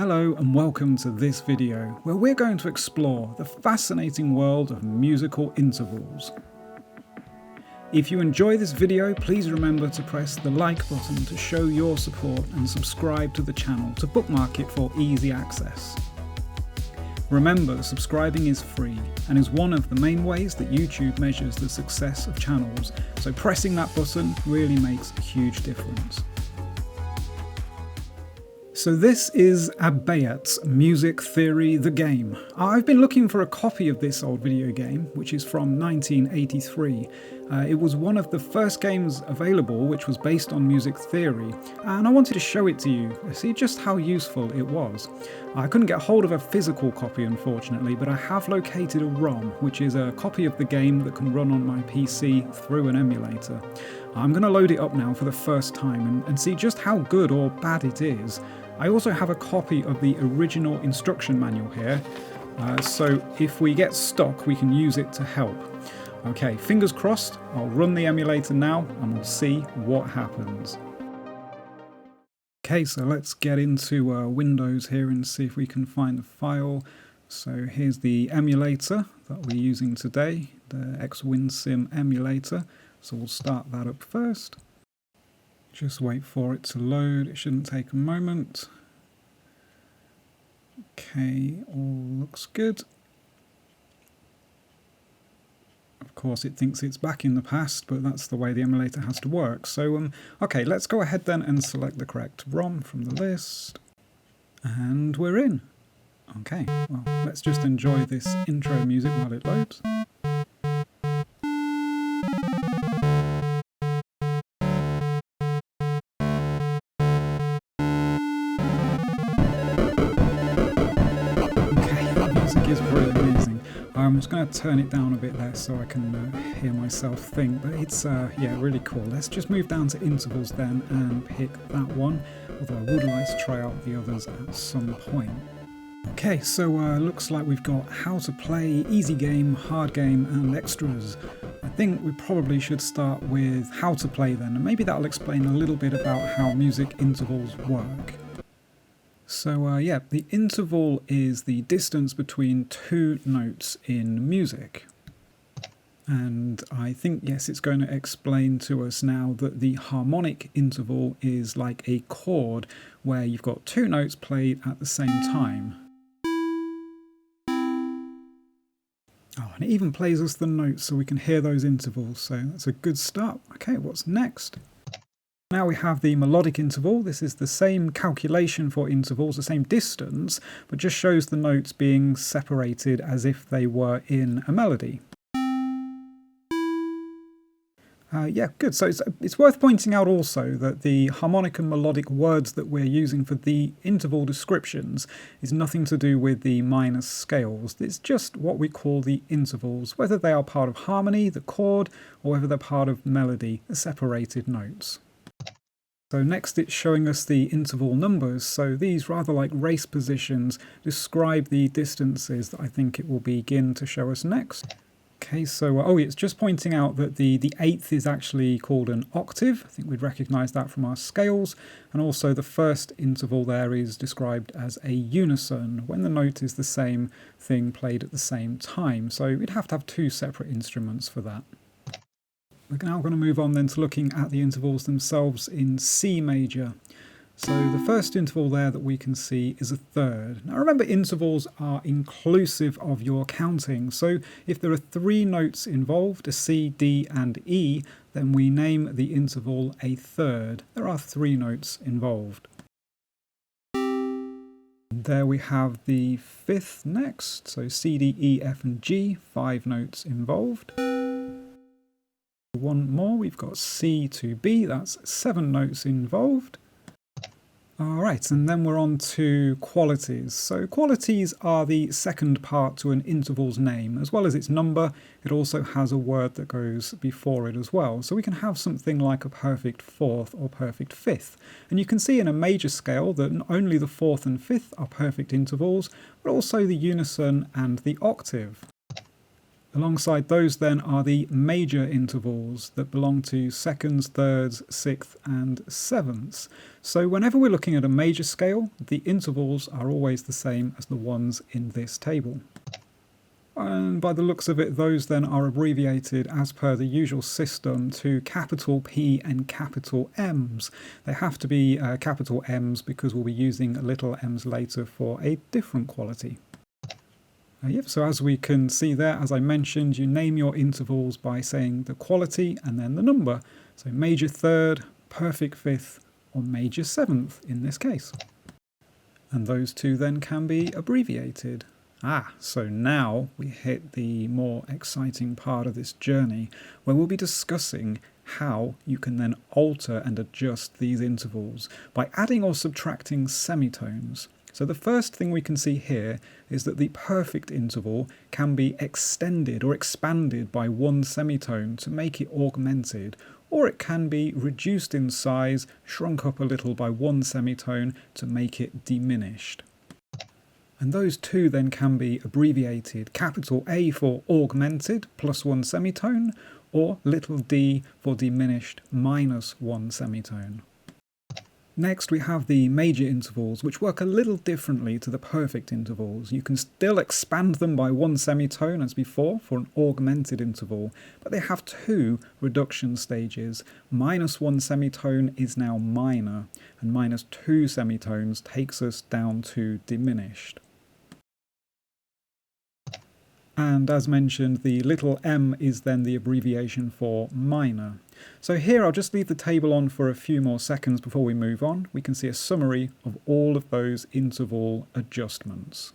Hello and welcome to this video where we're going to explore the fascinating world of musical intervals. If you enjoy this video, please remember to press the like button to show your support and subscribe to the channel to bookmark it for easy access. Remember, subscribing is free and is one of the main ways that YouTube measures the success of channels, so pressing that button really makes a huge difference. So this is Abayat's Music Theory the Game. I've been looking for a copy of this old video game, which is from 1983. It was one of the first games available which was based on music theory, and I wanted to show it to you, see just how useful it was. I couldn't get hold of a physical copy unfortunately, but I have located a ROM, which is a copy of the game that can run on my PC through an emulator. I'm going to load it up now for the first time and see just how good or bad it is. I also have a copy of the original instruction manual here, so if we get stuck we can use it to help. Okay, fingers crossed, I'll run the emulator now and we'll see what happens. Okay, so let's get into Windows here and see if we can find the file. So here's the emulator that we're using today, the XWinSim emulator. So we'll start that up first. Just wait for it to load, it shouldn't take a moment. Okay, all looks good. Of course it thinks it's back in the past, but that's the way the emulator has to work. So okay, let's go ahead then and select the correct ROM from the list. And we're in. Okay, well let's just enjoy this intro music while it loads. Is really amazing. I'm just going to turn it down a bit there so I can hear myself think, but it's yeah, really cool. Let's just move down to intervals then and pick that one, although I would like to try out the others at some point. Okay, so looks like we've got how to play, easy game, hard game and extras. I think we probably should start with how to play then, and maybe that'll explain a little bit about how music intervals work. So yeah, the interval is the distance between two notes in music. And I think, yes, it's going to explain to us now that the harmonic interval is like a chord where you've got two notes played at the same time. Oh, and it even plays us the notes so we can hear those intervals, so that's a good start. Okay, what's next? Now we have the melodic interval. This is the same calculation for intervals, the same distance, but just shows the notes being separated as if they were in a melody. Yeah, good. So it's worth pointing out also that the harmonic and melodic words that we're using for the interval descriptions is nothing to do with the minor scales. It's just what we call the intervals, whether they are part of harmony, the chord, or whether they're part of melody, the separated notes. So next it's showing us the interval numbers, so these rather like race positions describe the distances that I think it will begin to show us next. Okay, so oh, it's just pointing out that the eighth is actually called an octave. I think we'd recognise that from our scales, and also the first interval there is described as a unison, when the note is the same thing played at the same time, so we'd have to have two separate instruments for that. We're now going to move on then to looking at the intervals themselves in C major. So the first interval there that we can see is a third. Now remember, intervals are inclusive of your counting, so if there are three notes involved, a C, D and E, then we name the interval a third. There are three notes involved. There we have the fifth next, so C, D, E, F and G, 5 notes involved. One more, we've got C to B, that's 7 notes involved. Alright, and then we're on to qualities. So qualities are the second part to an interval's name. As well as its number, it also has a word that goes before it as well. So we can have something like a perfect fourth or perfect fifth. And you can see in a major scale that not only the fourth and fifth are perfect intervals, but also the unison and the octave. Alongside those then are the major intervals that belong to seconds, thirds, sixths and sevenths. So whenever we're looking at a major scale, the intervals are always the same as the ones in this table. And by the looks of it, those then are abbreviated as per the usual system to capital P and capital M's. They have to be capital M's because we'll be using little m's later for a different quality. Yep, so as we can see there, as I mentioned, you name your intervals by saying the quality and then the number. So major third, perfect fifth, or major seventh in this case. And those two then can be abbreviated. So now we hit the more exciting part of this journey where we'll be discussing how you can then alter and adjust these intervals by adding or subtracting semitones. So the first thing we can see here is that the perfect interval can be extended or expanded by one semitone to make it augmented, or it can be reduced in size, shrunk up a little by one semitone to make it diminished. And those two then can be abbreviated capital A for augmented plus one semitone, or little d for diminished minus one semitone. Next we have the major intervals, which work a little differently to the perfect intervals. You can still expand them by one semitone as before for an augmented interval, but they have two reduction stages. Minus one semitone is now minor, and minus two semitones takes us down to diminished. And as mentioned, the little m is then the abbreviation for minor. So here I'll just leave the table on for a few more seconds before we move on. We can see a summary of all of those interval adjustments.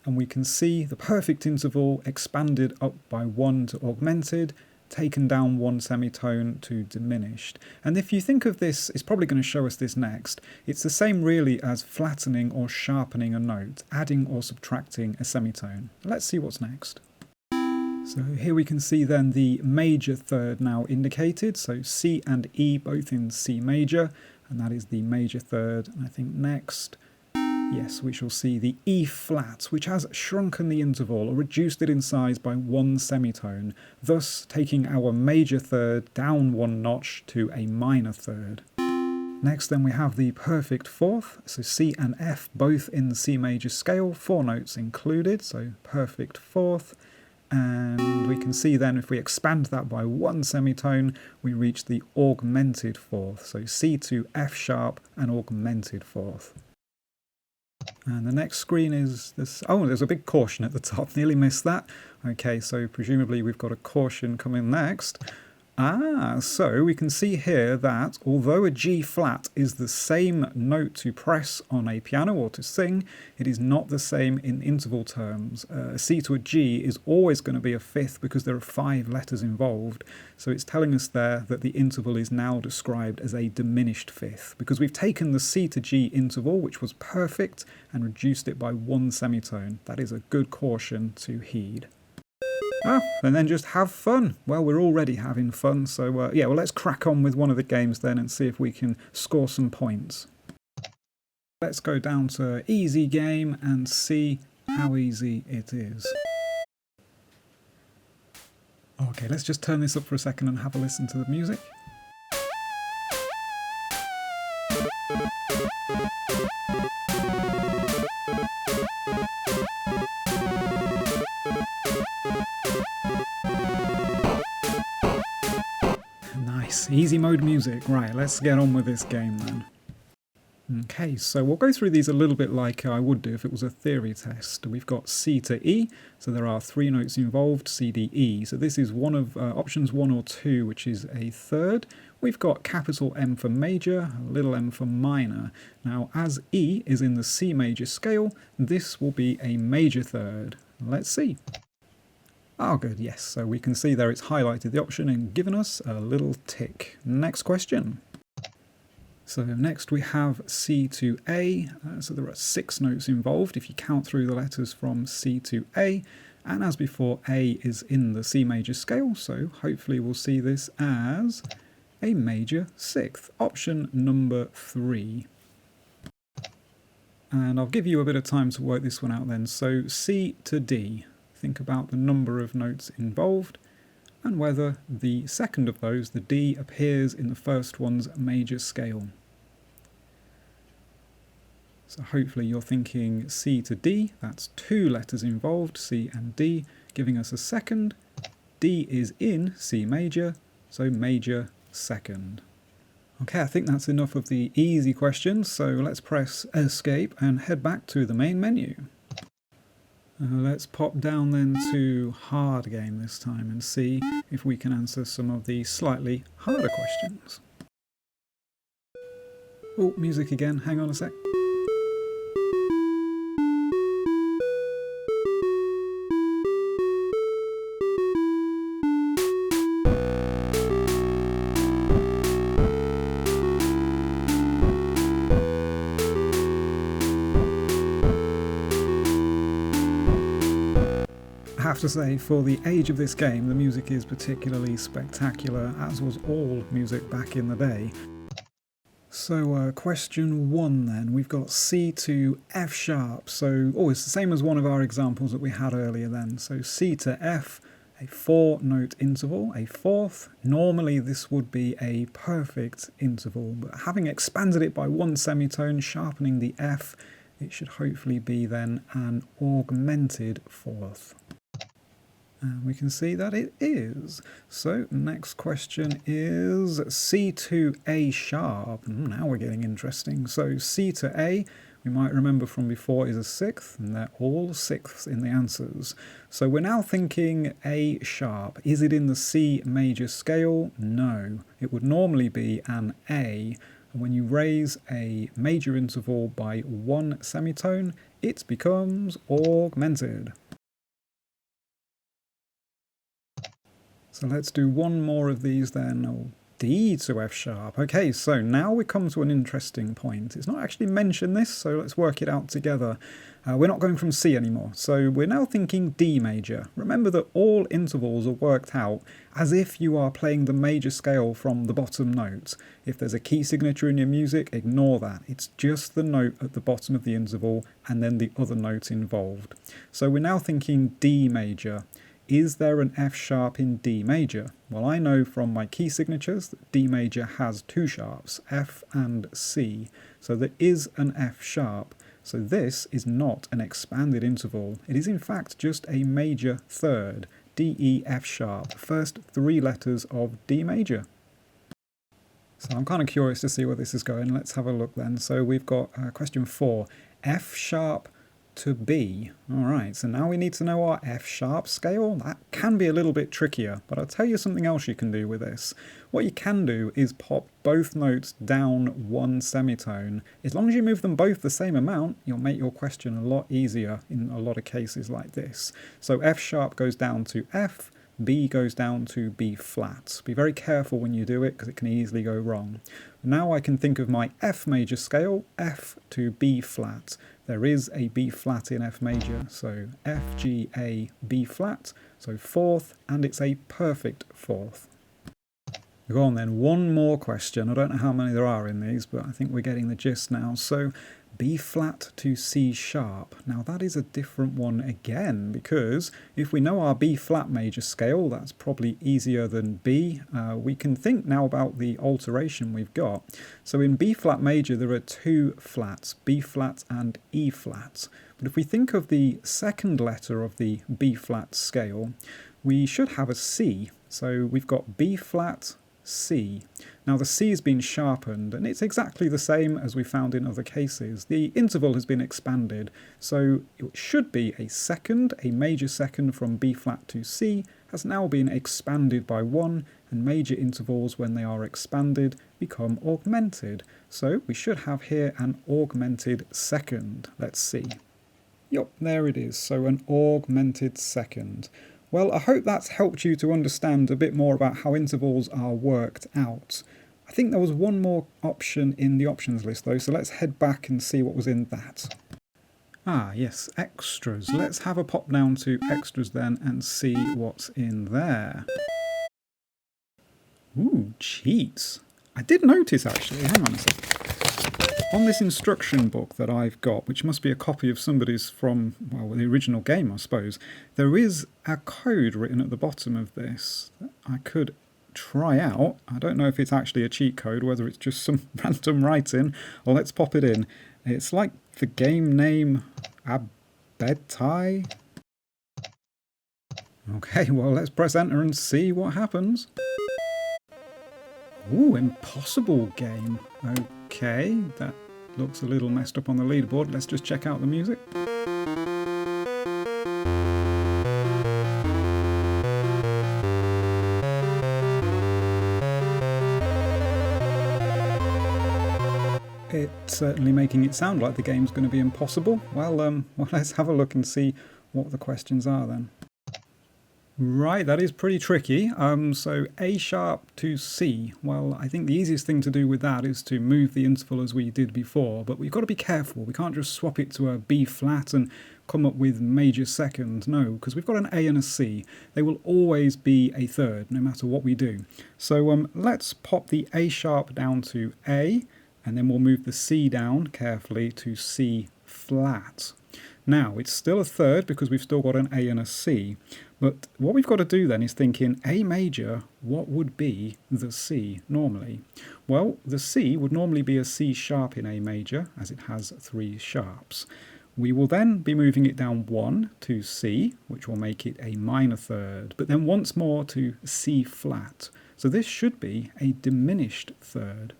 And we can see the perfect interval expanded up by one to augmented, taken down one semitone to diminished. And if you think of this, it's probably going to show us this next, it's the same really as flattening or sharpening a note, adding or subtracting a semitone. Let's see what's next. So here we can see then the major third now indicated, so C and E both in C major, and that is the major third. And I think next, yes, we shall see the E flat, which has shrunken the interval or reduced it in size by one semitone, thus taking our major third down one notch to a minor third. Next then we have the perfect fourth, so C and F both in the C major scale, 4 notes included, so perfect fourth. And we can see then if we expand that by one semitone, we reach the augmented fourth, so C to F sharp and augmented fourth. And the next screen is this. Oh, there's a big caution at the top. Nearly missed that. Okay, so presumably we've got a caution coming next. So we can see here that although a G flat is the same note to press on a piano or to sing, it is not the same in interval terms. A C to a G is always going to be a fifth because there are 5 letters involved. So it's telling us there that the interval is now described as a diminished fifth because we've taken the C to G interval, which was perfect, and reduced it by one semitone. That is a good caution to heed. And then just have fun. Well, we're already having fun, so well, let's crack on with one of the games then and see if we can score some points. Let's go down to easy game and see how easy it is. Okay, let's just turn this up for a second and have a listen to the music. Nice, easy mode music. Right, let's get on with this game then. Okay, so we'll go through these a little bit like I would do if it was a theory test. We've got C to E, so there are 3 notes involved, C, D, E. So this is one of options 1 or 2, which is a third. We've got capital M for major, little m for minor. Now, as E is in the C major scale, this will be a major third. Let's see. Oh, good, yes. So we can see there it's highlighted the option and given us a little tick. Next question. So next we have C to A, so there are 6 notes involved if you count through the letters from C to A, and as before A is in the C major scale, so hopefully we'll see this as a major 6th, option number 3. And I'll give you a bit of time to work this one out then. So C to D, think about the number of notes involved and whether the second of those, the D, appears in the first one's major scale. So hopefully you're thinking C to D, that's 2 letters involved, C and D, giving us a second. D is in C major, so major second. Okay, I think that's enough of the easy questions, so let's press escape and head back to the main menu. Let's pop down then to hard game this time and see if we can answer some of the slightly harder questions. Oh, music again, hang on a sec. I have to say, for the age of this game, the music is particularly spectacular, as was all music back in the day. So question 1 then, we've got C to F sharp, so it's the same as one of our examples that we had earlier then. So C to F, a 4-note interval, a fourth. Normally this would be a perfect interval, but having expanded it by 1 semitone, sharpening the F, it should hopefully be then an augmented fourth. And we can see that it is. So next question is C to A sharp. Now we're getting interesting. So C to A, we might remember from before, is a 6th, and they're all 6ths in the answers. So we're now thinking A sharp. Is it in the C major scale? No. It would normally be an A. And when you raise a major interval by 1 semitone, it becomes augmented. So let's do one more of these then. Oh, D to F sharp. Okay, so now we come to an interesting point. It's not actually mentioned this, so let's work it out together. We're not going from C anymore, so we're now thinking D major. Remember that all intervals are worked out as if you are playing the major scale from the bottom note. If there's a key signature in your music, ignore that. It's just the note at the bottom of the interval and then the other note involved. So we're now thinking D major. Is there an F sharp in D major? Well, I know from my key signatures that D major has 2 sharps, F and C, so there is an F sharp. So this is not an expanded interval. It is in fact just a major third, D, E, F sharp, the first 3 letters of D major. So I'm kind of curious to see where this is going. Let's have a look then. So we've got question 4, F sharp to B. Alright, so now we need to know our F sharp scale. That can be a little bit trickier, but I'll tell you something else you can do with this. What you can do is pop both notes down 1 semitone. As long as you move them both the same amount, you'll make your question a lot easier in a lot of cases like this. So F sharp goes down to F, B goes down to B flat. Be very careful when you do it because it can easily go wrong. Now I can think of my F major scale, F to B flat. There is a B flat in F major, so F, G, A, B flat, so 4th, and it's a perfect 4th. Go on then, one more question. I don't know how many there are in these, but I think we're getting the gist now. So B flat to C sharp. Now that is a different one again, because if we know our B flat major scale, that's probably easier than B. We can think now about the alteration we've got. So in B flat major there are 2 flats, B flat and E flat. But if we think of the second letter of the B flat scale, we should have a C. So we've got B flat, C. Now the C has been sharpened, and it's exactly the same as we found in other cases. The interval has been expanded, so it should be a second, a major second from B flat to C has now been expanded by 1, and major intervals when they are expanded become augmented. So we should have here an augmented second. Let's see. Yup, there it is, so an augmented second. Well, I hope that's helped you to understand a bit more about how intervals are worked out. I think there was one more option in the options list though, so let's head back and see what was in that. Ah, yes, extras. Let's have a pop down to extras then and see what's in there. Ooh, cheats. I did notice actually, hang on a sec. On this instruction book that I've got, which must be a copy of somebody's from, well, the original game, I suppose, there is a code written at the bottom of this that I could try out. I don't know if it's actually a cheat code, whether it's just some random writing, or let's pop it in. It's like the game name Abetai. Okay, well, let's press enter and see what happens. Ooh, impossible game. Okay, that looks a little messed up on the leaderboard. Let's just check out the music. It's certainly making it sound like the game's going to be impossible. Well, let's have a look and see what the questions are then. Right, that is pretty tricky. So A sharp to C. Well, I think the easiest thing to do with that is to move the interval as we did before, but we've got to be careful. We can't just swap it to a B flat and come up with major second. No, because we've got an A and a C. They will always be a third, no matter what we do. So let's pop the A sharp down to A, and then we'll move the C down carefully to C flat. Now, it's still a third because we've still got an A and a C, but what we've got to do then is think in A major, what would be the C normally? Well, the C would normally be a C sharp in A major, as it has 3 sharps. We will then be moving it down 1 to C, which will make it a minor third, but then once more to C flat. So this should be a diminished third.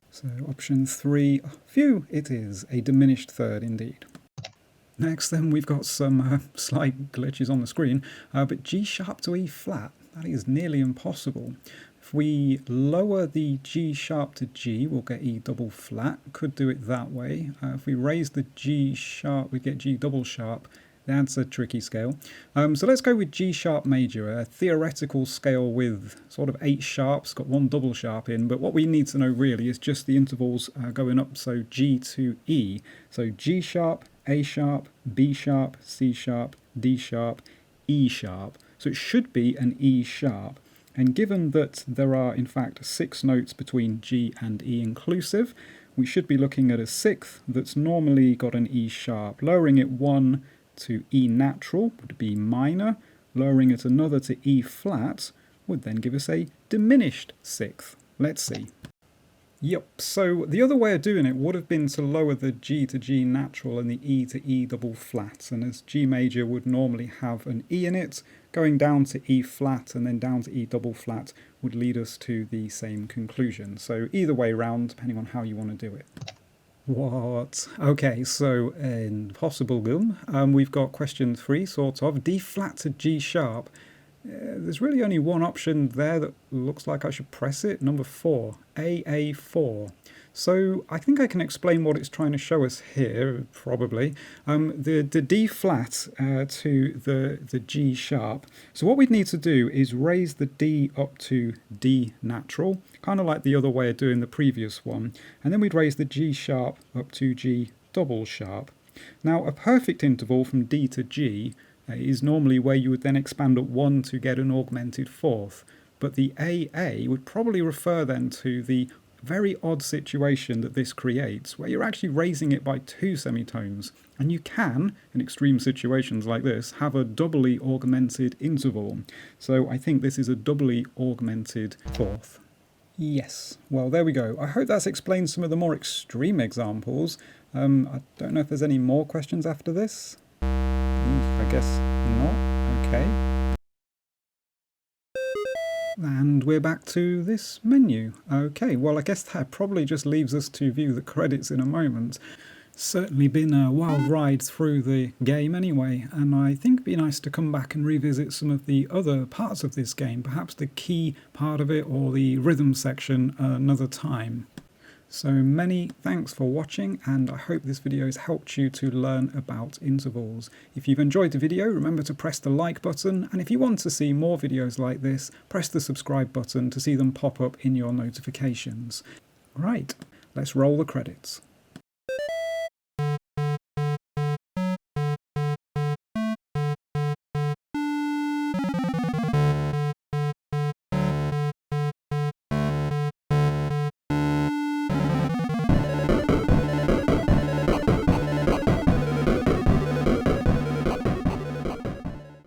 So option 3, phew, it is a diminished third indeed. Next then we've got some slight glitches on the screen, but G sharp to E flat, that is nearly impossible. If we lower the G sharp to G, we'll get E double flat, could do it that way. If we raise the G sharp, we get G double sharp. That's a tricky scale. So let's go with G sharp major, a theoretical scale with sort of 8 sharps, got 1 double sharp in, but what we need to know really is just the intervals going up, so G to E. So G sharp, A sharp, B sharp, C sharp, D sharp, E sharp. So it should be an E sharp. And given that there are in fact 6 notes between G and E inclusive, we should be looking at a 6th that's normally got an E sharp. Lowering it 1 to E natural would be minor, lowering it another to E flat would then give us a diminished 6th. Let's see. Yep, so the other way of doing it would have been to lower the G to G natural and the E to E double flat, and as G major would normally have an E in it, going down to E flat and then down to E double flat would lead us to the same conclusion. So either way round, depending on how you want to do it. What? Okay, so in possible gum, we've got question 3, sort of, D flat to G sharp. There's really only one option there that looks like I should press it, number 4, AA4. So I think I can explain what it's trying to show us here, probably. The D flat to the G sharp. So what we'd need to do is raise the D up to D natural, kind of like the other way of doing the previous one, and then we'd raise the G sharp up to G double sharp. Now a perfect interval from D to G is normally where you would then expand at 1 to get an augmented 4th, but the AA would probably refer then to the very odd situation that this creates, where you're actually raising it by 2 semitones, and you can, in extreme situations like this, have a doubly augmented interval. So I think this is a doubly augmented 4th. Yes, well there we go. I hope that's explained some of the more extreme examples. I don't know if there's any more questions after this. I guess not. Okay. And we're back to this menu. Okay, well I guess that probably just leaves us to view the credits in a moment. Certainly been a wild ride through the game anyway, and I think it'd be nice to come back and revisit some of the other parts of this game, perhaps the key part of it or the rhythm section another time. So many thanks for watching, and I hope this video has helped you to learn about intervals. If you've enjoyed the video, remember to press the like button, and if you want to see more videos like this, press the subscribe button to see them pop up in your notifications. Right, let's roll the credits.